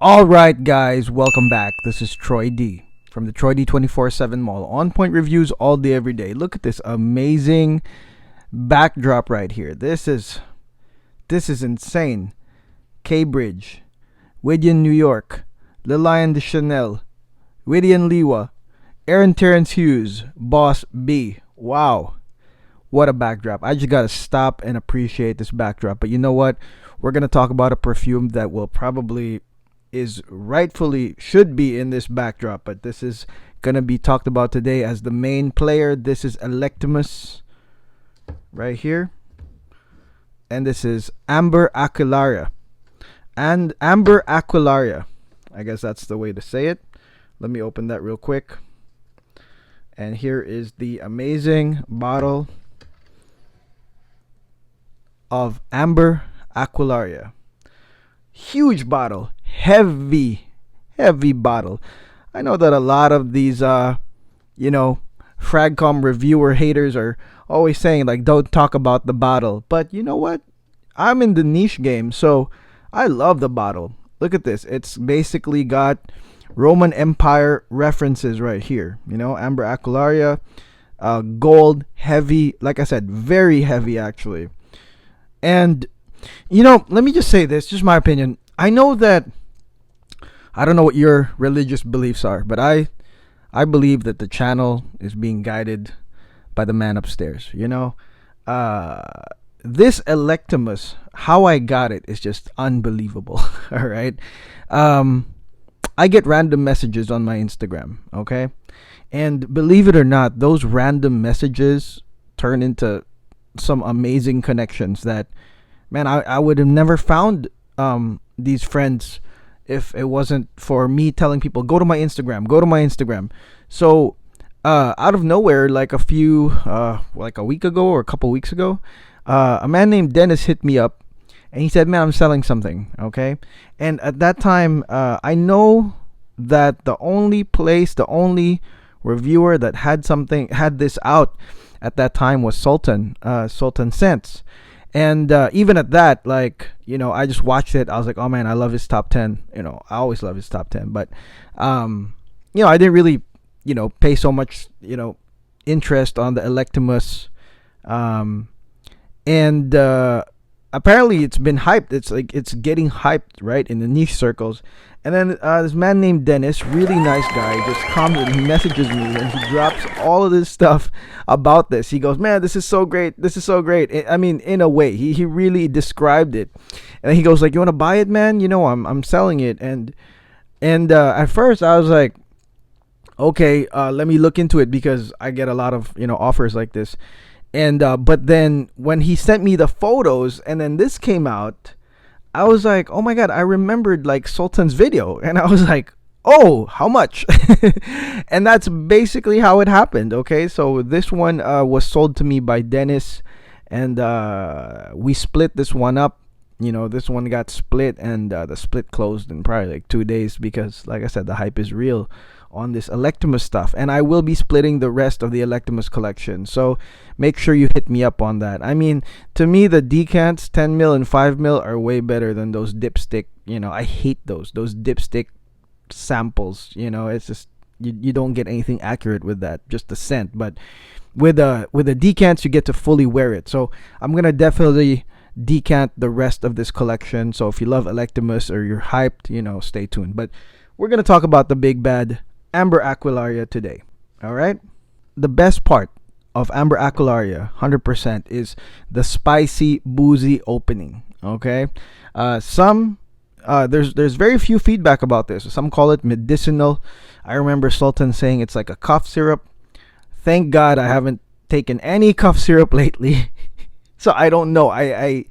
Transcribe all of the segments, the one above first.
All right, guys, welcome back. This is Troy D from the Troy D 24/7 Mall. On point reviews all day, every day. Look at this amazing backdrop right here. This is insane. Cambridge, Whittian, New York, Lilian de Chanel, Whittian Liwa, Aaron Terrence Hughes, Boss B. Wow, what a backdrop. I just gotta stop and appreciate this backdrop. But you know what? We're gonna talk about a perfume that will probably is rightfully should be in this backdrop, but this is gonna be talked about today as the main player. This is Electimuss right here, and this is Amber Aquilaria. And Amber Aquilaria, I guess that's the way to say it. Let me open that real quick. And here is the amazing bottle of Amber Aquilaria. Huge bottle, heavy bottle. I know that a lot of these Fragcom reviewer haters are always saying like don't talk about the bottle, but you know what, I'm in the niche game, so I love the bottle. Look at this. It's basically got Roman Empire references right here. Amber Aquilaria, gold, heavy, like I said, very heavy actually. And let me just say this, just my opinion. I know that I don't know what your religious beliefs are, but I believe that the channel is being guided by the man upstairs. This Electimuss, how I got it is just unbelievable. All right. I get random messages on my Instagram, okay? And believe it or not, those random messages turn into some amazing connections that, man, I would have never found these friends if it wasn't for me telling people, go to my Instagram. So out of nowhere, like a week ago or a couple weeks ago, a man named Dennis hit me up and he said, man, I'm selling something, okay? And at that time, I know that the only reviewer that had this out at that time was Sultan Sense. And even at that, I just watched it. I was like, oh man, I love his top 10. I always love his top 10. But, I didn't really, pay so much, interest on the Electimuss. And apparently it's been hyped. It's getting hyped, right, in the niche circles. And then this man named Dennis, really nice guy, just comes and he messages me and he drops all of this stuff about this. He goes, man, this is so great. I mean, in a way, he really described it. And he goes like, you want to buy it, man? I'm selling it. And at first I was like, okay, let me look into it because I get a lot of, offers like this. And but then when he sent me the photos and then this came out, I was like, oh my God, I remembered like Sultan's video. And I was like, oh, how much? And that's basically how it happened. Okay, so this one was sold to me by Dennis, and we split this one up. This one got split, and the split closed in probably like 2 days because, like I said, the hype is real on this Electimuss stuff. And I will be splitting the rest of the Electimuss collection, so make sure you hit me up on that. I mean, to me, the decants 10 mil and 5 mil are way better than those dipstick. I hate those dipstick samples. It's just you don't get anything accurate with that, just the scent. But with the decants, you get to fully wear it. So I'm gonna definitely decant the rest of this collection. So if you love Electimuss or you're hyped, stay tuned. But we're gonna talk about the big bad Amber Aquilaria today. All right. The best part of Amber Aquilaria 100% is the spicy boozy opening. Okay. There's very few feedback about this. Some call it medicinal. I remember Sultan saying it's like a cough syrup. Thank God I haven't taken any cough syrup lately. So I don't know. I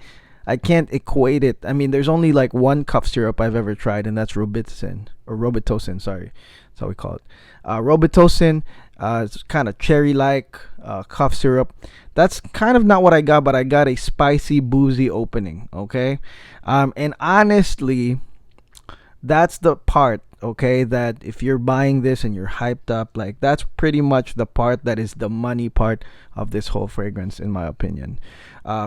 can't equate it. I mean, there's only like one cough syrup I've ever tried, and that's Robitussin. Sorry, that's how we call it. Robitussin. It's kind of cherry-like cough syrup. That's kind of not what I got, but I got a spicy boozy opening. Okay, and honestly, that's the part. Okay, that if you're buying this and you're hyped up, like that's pretty much the part that is the money part of this whole fragrance, in my opinion.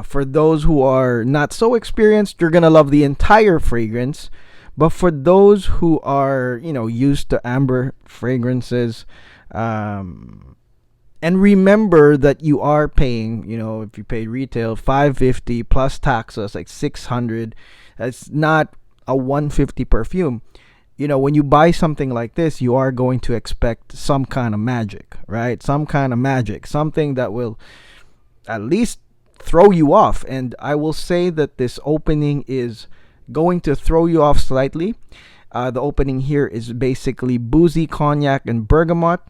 For those who are not so experienced, you're gonna love the entire fragrance. But for those who are, used to amber fragrances, um, and remember that you are paying, if you pay retail 550 plus taxes like 600, that's not a 150 perfume. When you buy something like this, you are going to expect some kind of magic, right? Some kind of magic, something that will at least throw you off. And I will say that this opening is going to throw you off slightly. The opening here is basically boozy cognac and bergamot,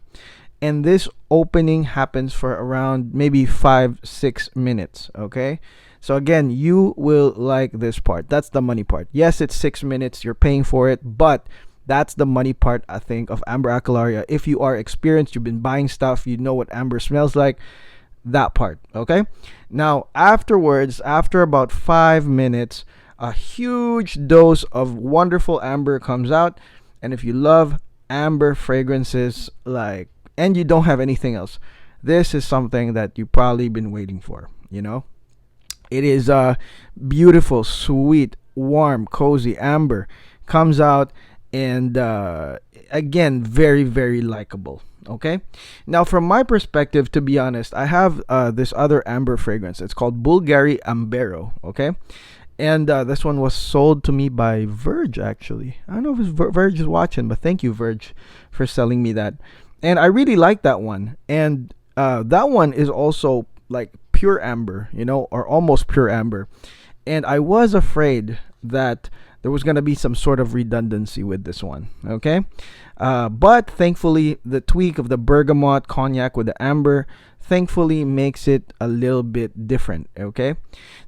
and this opening happens for around maybe 5-6 minutes. Okay, so again, you will like this part. That's the money part. Yes, it's 6 minutes, you're paying for it, but that's the money part, I think, of Amber Aquilaria. If you are experienced, you've been buying stuff, you know what amber smells like, that part. Okay, now afterwards, after about 5 minutes, a huge dose of wonderful amber comes out. And if you love amber fragrances, and you don't have anything else, this is something that you probably been waiting for. It is beautiful, sweet, warm, cozy amber comes out, and again, very, very likable. Okay, now from my perspective, to be honest, I have this other amber fragrance. It's called Bulgari Ambero. Okay, and this one was sold to me by Verge, actually. I don't know if Verge is watching, but thank you, Verge, for selling me that. And I really like that one. And that one is also like pure amber, or almost pure amber. And I was afraid that there was going to be some sort of redundancy with this one. Okay, but thankfully, the tweak of the bergamot cognac with the amber thankfully makes it a little bit different. Okay,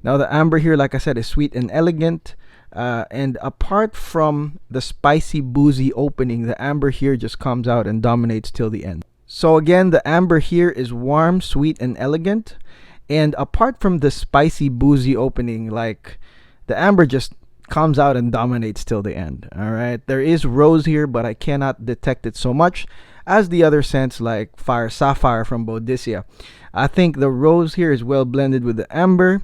now the amber here, like I said, is sweet and elegant. And apart from the spicy boozy opening, the amber here just comes out and dominates till the end. So again, the amber here is warm, sweet, and elegant. And apart from the spicy boozy opening, the amber just comes out and dominates till the end. All right, there is rose here, but I cannot detect it so much as the other scents like Fire Sapphire from Boudicca. I think the rose here is well blended with the amber,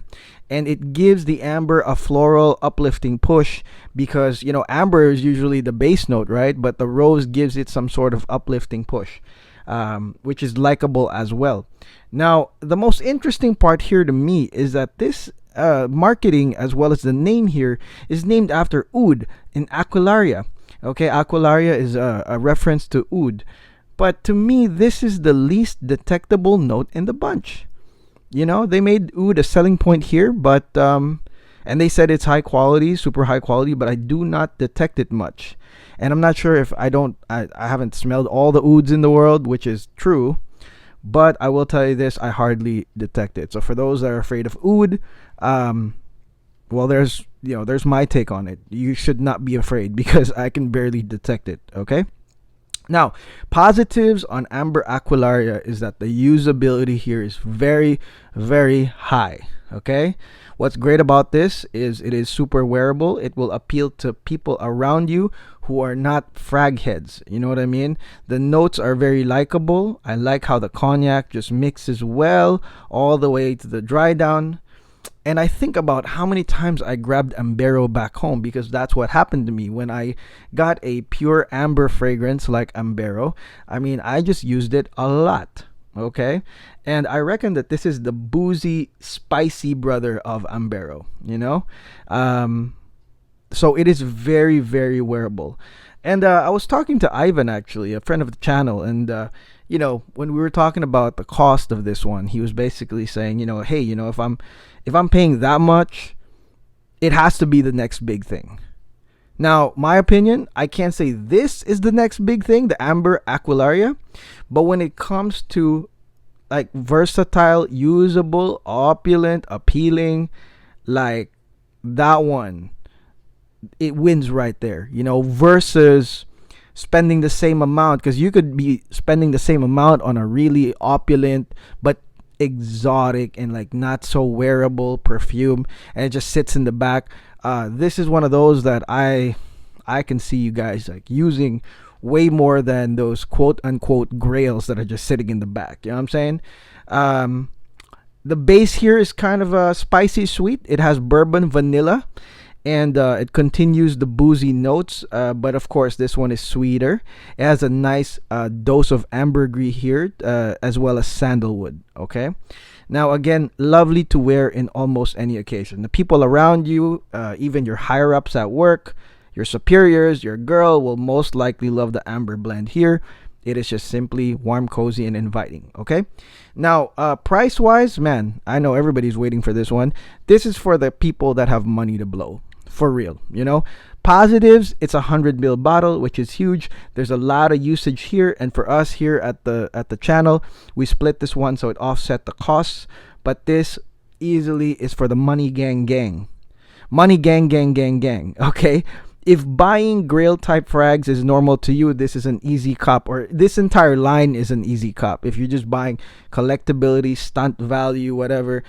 and it gives the amber a floral uplifting push because amber is usually the base note, right? But the rose gives it some sort of uplifting push, which is likable as well. Now, the most interesting part here to me is that this marketing, as well as the name here, is named after oud in Aquilaria. Okay, Aquilaria is a reference to oud. But to me, this is the least detectable note in the bunch. They made oud a selling point here, but and they said it's high quality, super high quality, but I do not detect it much. And I'm not sure if I haven't smelled all the ouds in the world, which is true, but I will tell you this, I hardly detect it. So for those that are afraid of oud, well, there's my take on it. You should not be afraid because I can barely detect it. Okay. Now, positives on Amber Aquilaria is that the usability here is very, very high. Okay, what's great about this is it is super wearable. It will appeal to people around you who are not frag heads. You know what I mean? The notes are very likable. I like how the cognac just mixes well all the way to the dry down. And I think about how many times I grabbed Ambero back home, because that's what happened to me when I got a pure amber fragrance like Ambero. I mean, I just used it a lot. Okay, and I reckon that this is the boozy, spicy brother of Ambero. So it is very, very wearable. And I was talking to Ivan, actually, a friend of the channel, and when we were talking about the cost of this one, he was basically saying, hey, if I'm paying that much, it has to be the next big thing. Now, my opinion, I can't say this is the next big thing, the Amber Aquilaria, but when it comes to like versatile, usable, opulent, appealing, like that one, it wins right there, versus spending the same amount, because you could be spending the same amount on a really opulent but exotic and like not so wearable perfume, and it just sits in the back. This is one of those that I can see you guys like using way more than those quote unquote grails that are just sitting in the back. You know what I'm saying? The base here is kind of a spicy sweet. It has bourbon vanilla, and it continues the boozy notes, but of course this one is sweeter. It has a nice dose of ambergris here, as well as sandalwood. Okay, now again, lovely to wear in almost any occasion. The people around you, even your higher ups at work, your superiors, your girl, will most likely love the amber blend here. It is just simply warm, cozy, and inviting. Okay. Now, price wise, man, I know everybody's waiting for this one. This is for the people that have money to blow. For real, you know. Positives, it's a 100 ml bottle, which is huge. There's a lot of usage here, and for us here at the channel, we split this one so it offset the costs. But this easily is for the money gang gang. Money gang gang gang gang. Okay. If buying grail type frags is normal to you, this is an easy cop, or this entire line is an easy cop. If you're just buying collectability, stunt value, whatever,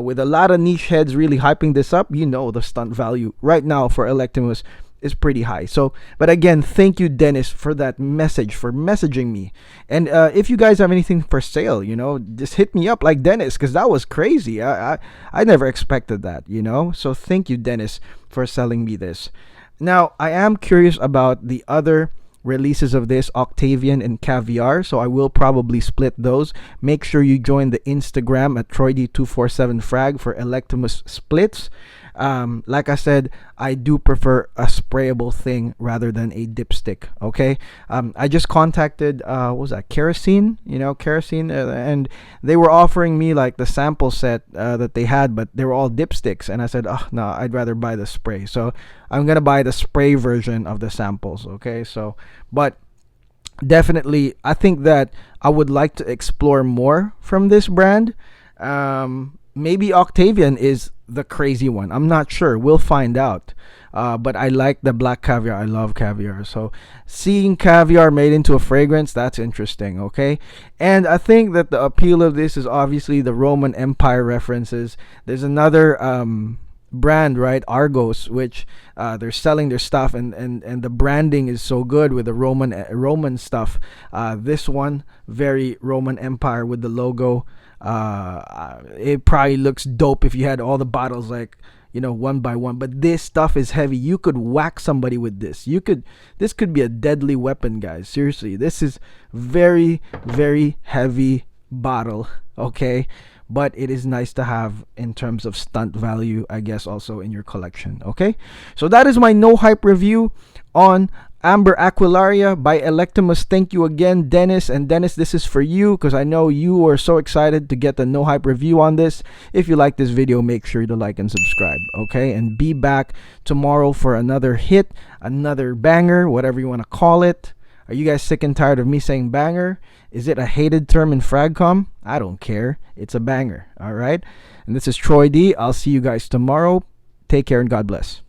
with a lot of niche heads really hyping this up, you know the stunt value right now for Electimuss is pretty high. So, but again, thank you, Dennis, for that message, for messaging me. And if you guys have anything for sale, you know, just hit me up like Dennis, because that was crazy. I never expected that, you know. So thank you, Dennis, for selling me this. Now, I am curious about the other releases of this, Octavian and Caviar, so I will probably split those. Make sure you join the Instagram at TroyD247frag for Electimuss splits. Like I said, I do prefer a sprayable thing rather than a dipstick. Okay, I just contacted what was that, Kerosene? You know, Kerosene, and they were offering me like the sample set that they had, but they were all dipsticks, and I said, oh no, I'd rather buy the spray. So I'm gonna buy the spray version of the samples. Okay, so but definitely, I think that I would like to explore more from this brand. Maybe Octavian is the crazy one. I'm not sure. We'll find out. But I like the black caviar. I love caviar. So seeing caviar made into a fragrance, that's interesting. Okay. And I think that the appeal of this is obviously the Roman Empire references. There's another brand, right, Argos, which they're selling their stuff, and the branding is so good with the Roman stuff. This one, very Roman Empire with the logo. It probably looks dope if you had all the bottles, like, you know, one by one, but this stuff is heavy. You could whack somebody with this. This could be a deadly weapon, guys. Seriously, this is very, very heavy bottle. Okay, but it is nice to have in terms of stunt value, I guess, also in your collection. Okay, so that is my no hype review on Amber Aquilaria by Electimuss. Thank you again, Dennis. And Dennis, this is for you, because I know you are so excited to get the no hype review on this. If you like this video, make sure to like and subscribe. Okay, and be back tomorrow for another hit, another banger, whatever you want to call it. Are you guys sick and tired of me saying banger? Is it a hated term in Fragcom? I don't care. It's a banger. All right. And this is Troy D. I'll see you guys tomorrow. Take care and God bless.